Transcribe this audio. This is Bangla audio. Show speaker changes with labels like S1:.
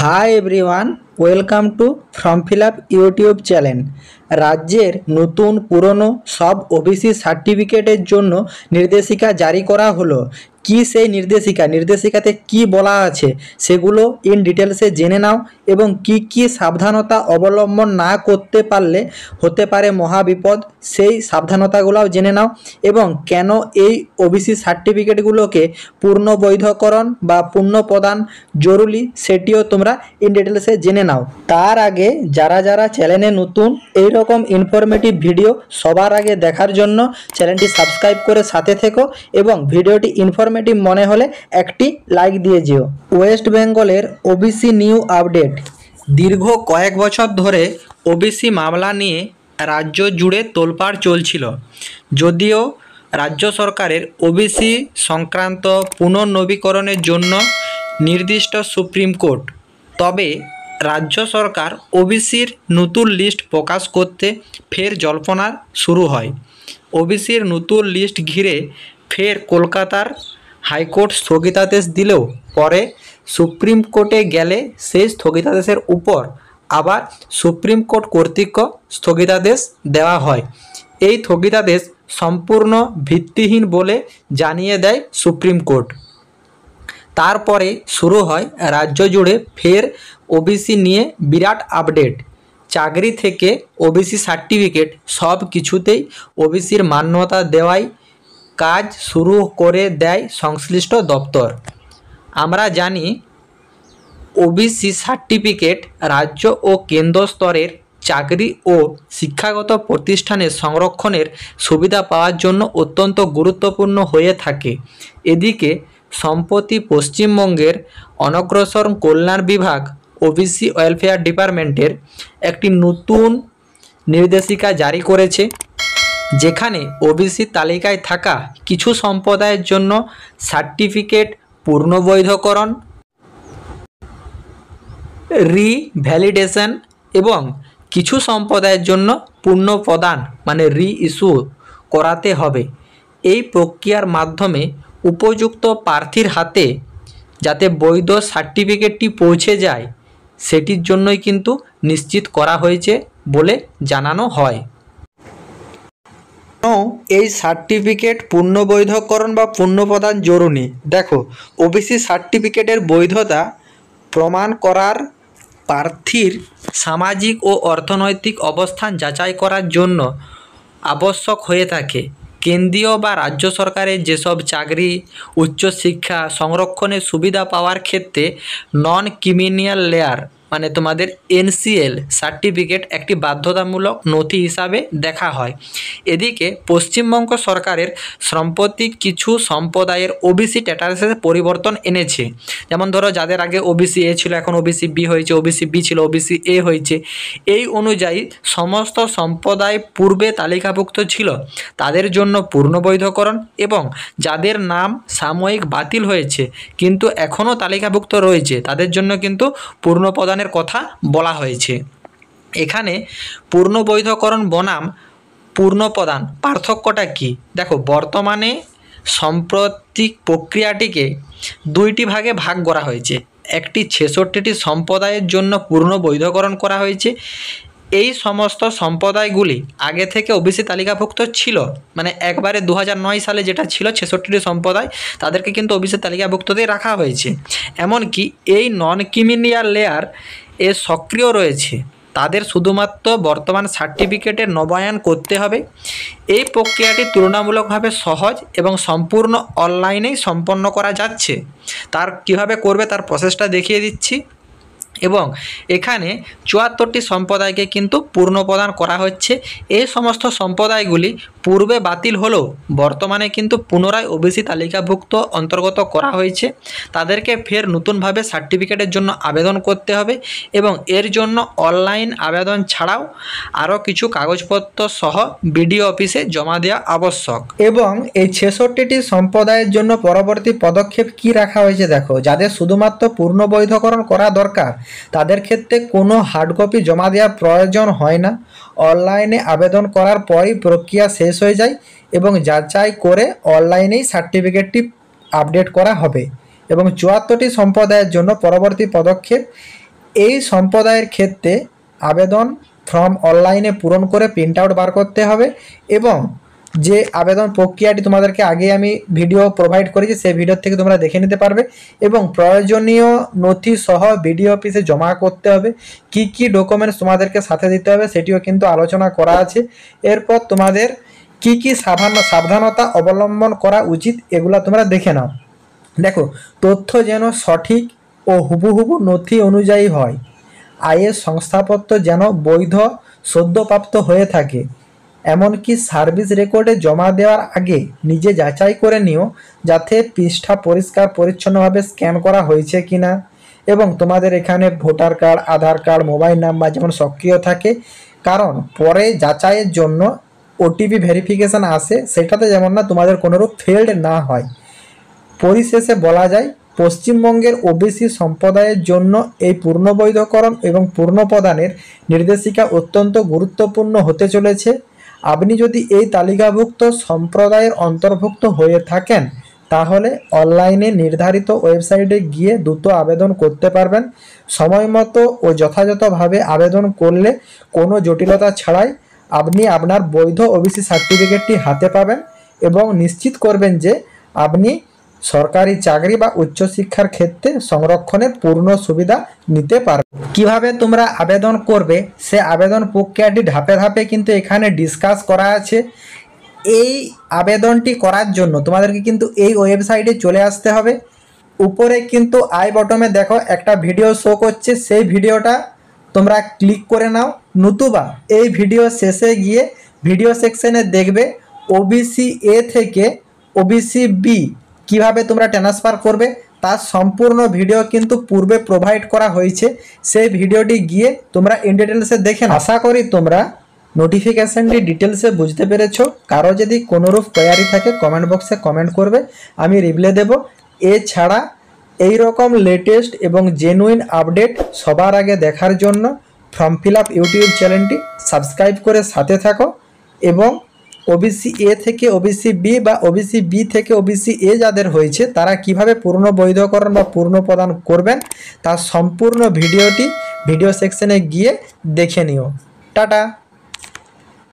S1: Hi everyone, welcome to form fill up YouTube channel. রাজ্যের নতুন পুরনো সব ওবিসি সার্টিফিকেটের জন্য নির্দেশিকা জারি করা হলো। কি সেই নির্দেশিকাতে কি বলা আছে সেগুলো ইন ডিটেলসে জেনে নাও এবং কি সাবধানতা অবলম্বন না করতে পারলে হতে পারে মহাবিপদ, সেই সাবধানতাগুলোও জেনে নাও এবং কেন এই ওবিসি সার্টিফিকেটগুলোকে পূর্ণ বৈধকরণ বা পূর্ণ প্রদান জরুরি সেটিও তোমরা ইন ডিটেলসে জেনে নাও। তার আগে যারা চ্যানেলে নতুন এই রকম ইনফরমেটিভ ভিডিও সবার আগে দেখার জন্য চ্যানেলটি সাবস্ক্রাইব করে সাথে থেকো এবং ভিডিওটি ইনফরমেটিভ মনে হলে একটি লাইক দিয়ে যেও। ওয়েস্ট বেঙ্গলের ওবিসি নিউ আপডেট। দীর্ঘ কয়েক বছর ধরে ওবিসি মামলা নিয়ে রাজ্য জুড়ে তোলপাড় চলছিল। যদিও রাজ্য সরকারের ওবিসি সংক্রান্ত পুনর্নবীকরণের জন্য নির্দিষ্ট সুপ্রিম কোর্ট, তবে রাজ্য সরকার ওবিসির নতুন লিস্ট প্রকাশ করতে ফের জল্পনা শুরু হয়। ওবিসির নতুন লিস্ট ঘিরে ফের কলকাতার হাইকোর্ট স্থগিতাদেশ দিলেও পরে সুপ্রিম কোর্টে গেলে সেই স্থগিতাদেশের উপর আবার সুপ্রিম কোর্ট কর্তৃক স্থগিতাদেশ দেওয়া হয়। এই স্থগিতাদেশ সম্পূর্ণ ভিত্তিহীন বলে জানিয়ে দেয় সুপ্রিম কোর্ট। তারপরে শুরু হয় রাজ্য জুড়ে ফের ওবিসি নিয়ে বিরাট আপডেট। চাকরি থেকে ওবিসি সার্টিফিকেট সব কিছুতেই ওবিসির মান্যতা দেওয়াই কাজ শুরু করে দেয় সংশ্লিষ্ট দপ্তর। আমরা জানি ওবিসি সার্টিফিকেট রাজ্য ও কেন্দ্র স্তরের চাকরি ও শিক্ষাগত প্রতিষ্ঠানে সংরক্ষণের সুবিধা পাওয়ার জন্য অত্যন্ত গুরুত্বপূর্ণ হয়ে থাকে। এদিকে সম্প্রতি পশ্চিমবঙ্গের অনগ্রসর কল্যাণ বিভাগ ওবিসি ওয়েলফেয়ার ডিপার্টমেন্টের একটি নতুন নির্দেশিকা জারি করেছে, যেখানে ওবিসি তালিকায় থাকা কিছু সম্প্রদায়ের জন্য সার্টিফিকেট পূর্ণবৈধকরণ, রিভ্যালিডেশন এবং কিছু সম্প্রদায়ের জন্য পুনঃপ্রদান মানে রি-ইস্যু করাতে হবে। এই প্রক্রিয়ার মাধ্যমে উপযুক্ত প্রার্থীর হাতে যাতে বৈধ সার্টিফিকেটটি পৌঁছে যায় সেটির জন্যই কিন্তু নিশ্চিত করা হয়েছে বলে জানানো হয়। এই সার্টিফিকেট পূর্ণবৈধকরণ বা পুনঃপ্রদান জরুরি। দেখো, ওবিসি সার্টিফিকেটের বৈধতা প্রমাণ করার প্রার্থীর সামাজিক ও অর্থনৈতিক অবস্থান যাচাই করার জন্য আবশ্যক হয়ে থাকে। কেন্দ্রীয় বা রাজ্য সরকারের যেসব চাকরি, উচ্চশিক্ষা, সংরক্ষণের সুবিধা পাওয়ার ক্ষেত্রে নন ক্রিমিনাল লেয়ার মানে তোমাদের এনসিএল সার্টিফিকেট একটি বাধ্যতামূলক নথি হিসাবে দেখা হয়। এদিকে পশ্চিমবঙ্গ সরকারের সম্প্রতি কিছু সম্প্রদায়ের ওবিসি স্ট্যাটাসের পরিবর্তন এনেছে। যেমন ধরো, যাদের আগে ওবিসি এ ছিল এখন ওবিসি বি হয়েছে, ওবিসি বি ছিল ওবিসি এ হয়েছে। এই অনুযায়ী সমস্ত সম্প্রদায় পূর্বে তালিকাভুক্ত ছিল তাদের জন্য পূর্ণবৈধকরণ এবং যাদের নাম সাময়িক বাতিল হয়েছে কিন্তু এখনও তালিকাভুক্ত রয়েছে তাদের জন্য কিন্তু পূর্ণপ্রদানের কথা বলা হয়েছে। এখানে পূর্ণবৈধকরণ বনাম পূর্ণপ্রদান পার্থক্যটা কি? দেখো, বর্তমানে সাম্প্রতিক প্রক্রিয়াটিকে দুইটি ভাগে ভাগ করা হয়েছে। একটি 66টি সম্প্রদায়ের জন্য পূর্ণ বৈধকরণ করা হয়েছে। এই সমস্ত সম্প্রদায়গুলি আগে থেকে ওবিসি তালিকাভুক্ত ছিল, মানে একবারে 2009 সালে যেটা ছিল 66টি সম্প্রদায় তাদেরকে কিন্তু ওবিসি তালিকাভুক্ততেই রাখা হয়েছে। এমনকি এই নন ক্রিমিনাল লেয়ার এ সক্রিয় রয়েছে তাদের শুধুমাত্র বর্তমান সার্টিফিকেটের নবায়ন করতে হবে। এই প্রক্রিয়াটি তুলনামূলকভাবে সহজ এবং সম্পূর্ণ অনলাইনেই সম্পন্ন করা যাচ্ছে। তার কিভাবে করবে তার প্রসেসটা দেখিয়ে দিচ্ছি। এবং এখানে 74টি সম্প্রদায়কে কিন্তু পূর্ণপ্রদান করা হচ্ছে। এই সমস্ত সম্প্রদায়গুলি পূর্বে বাতিল হলেও বর্তমানে কিন্তু পুনরায় ওবিসি তালিকাভুক্ত অন্তর্গত করা হয়েছে। তাদেরকে ফের নতুনভাবে সার্টিফিকেটের জন্য আবেদন করতে হবে এবং এর জন্য অনলাইন আবেদন ছাড়াও আরও কিছু কাগজপত্র সহ বিডিও অফিসে জমা দেওয়া আবশ্যক। এবং এই 66টি সম্প্রদায়ের জন্য পরবর্তী পদক্ষেপ কি রাখা হয়েছে দেখো, যাদের শুধুমাত্র পূর্ণবৈধকরণ করা দরকার তাদের ক্ষেত্রে কোনো হার্ড কপি জমা দেওয়ার প্রয়োজন হয় না। অনলাইনে আবেদন করার পরই প্রক্রিয়া শেষ হয়ে যায় এবং যাচাই করে অনলাইনেই সার্টিফিকেটটি আপডেট করা হবে। এবং 74টি সম্প্রদায়ের জন্য পরবর্তী পদক্ষেপ এই সম্প্রদায়ের ক্ষেত্রে আবেদন ফর্ম অনলাইনে পূরণ করে প্রিন্ট আউট বার করতে হবে এবং যে আবেদন প্রক্রিয়াটি তোমাদেরকে আগে আমি ভিডিও প্রোভাইড করেছি সেই ভিডিও থেকে তোমরা দেখে নিতে পারবে এবং প্রয়োজনীয় নথি সহ বিডিও অফিসে জমা করতে হবে। কি কি ডকুমেন্টস তোমাদেরকে সাথে দিতে হবে সেটিও কিন্তু আলোচনা করা আছে। এরপর তোমাদের কি কি সাবধানতা অবলম্বন করা উচিত এগুলো তোমরা দেখে নাও। দেখো, তথ্য যেন সঠিক ও হুবহু নথি অনুযায়ী হয়, আয়ের শংসাপত্র যেন বৈধ সদ্যপ্রাপ্ত হয়ে থাকে, এমনকি সার্ভিস রেকর্ডে জমা দেওয়ার আগে নিজে যাচাই করে নিও যাতে পৃষ্ঠা পরিষ্কার পরিচ্ছন্নভাবে স্ক্যান করা হয়েছে কিনা এবং তোমাদের এখানে ভোটার কার্ড, আধার কার্ড, মোবাইল নাম্বার যেমন সক্রিয় থাকে, কারণ পরে যাচাইয়ের জন্য ওটিপি ভেরিফিকেশান আসে, সেটাতে যেমন না তোমাদের কোনোরূপ ফেল্ড না হয়। পরিশেষে বলা যায় পশ্চিমবঙ্গের ওবিসি সম্প্রদায়ের জন্য এই পূর্ণবৈধকরণ এবং পূর্ণপ্রদানের নির্দেশিকা অত্যন্ত গুরুত্বপূর্ণ হতে চলেছে। আপনি যদি এই তালিকাভুক্ত সম্প্রদায়ের অন্তর্ভুক্ত হয়ে থাকেন তাহলে অনলাইনে নির্ধারিত ওয়েবসাইটে গিয়ে দ্রুত আবেদন করতে পারবেন। সময় মতো ও যথাযথভাবে আবেদন করলে কোনো জটিলতা ছাড়াই আপনি আপনার বৈধ ওবিসি সার্টিফিকেটটি হাতে পাবেন এবং নিশ্চিত করবেন যে আপনি সরকারি চাকরি বা উচ্চশিক্ষার ক্ষেত্রে সংরক্ষণের পূর্ণ সুবিধা নিতে পারবে। কিভাবে তোমরা আবেদন করবে সে আবেদন প্রক্রিয়াটি ধাপে ধাপে কিন্তু এখানে ডিসকাস করা আছে। এই আবেদনটি করার জন্য তোমাদেরকে কিন্তু এই ওয়েবসাইটে চলে আসতে হবে। উপরে কিন্তু আই বটমে দেখো একটা ভিডিও শো করছে, সেই ভিডিওটা তোমরা ক্লিক করে নাও, নতুবা এই ভিডিও শেষে গিয়ে ভিডিও সেকশনে দেখবে ওবিসি এ থেকে ওবিসি বি কিভাবে তোমরা ট্রান্সফার করবে তার সম্পূর্ণ ভিডিও কিন্তু পূর্বে প্রোভাইড করা হয়েছে। সেই ভিডিওটি গিয়ে তোমরা ইন ডিটেলসে দেখে আশা করি তোমরা নোটিফিকেশানটি ডিটেলসে বুঝতে পেরেছো। কারো যদি কোনোরূপ কোয়ারি থাকে কমেন্ট বক্সে কমেন্ট করবে, আমি রিপ্লাই দেব। এছাড়া এই রকম লেটেস্ট এবং জেনুইন আপডেট সবার আগে দেখার জন্য ফর্ম ফিল আপ ইউটিউব চ্যানেলটি সাবস্ক্রাইব করে সাথে থাকো এবং ওবিসি এ থেকে ওবিসি বি বা ওবিসি বি থেকে ওবিসি এ যাদের হয়েছে তারা কিভাবে পূর্ণ বৈধকরণ বা পূর্ণ প্রদান করবেন তার সম্পূর্ণ ভিডিওটি ভিডিও সেকশনে গিয়ে দেখে নিও। টাটা।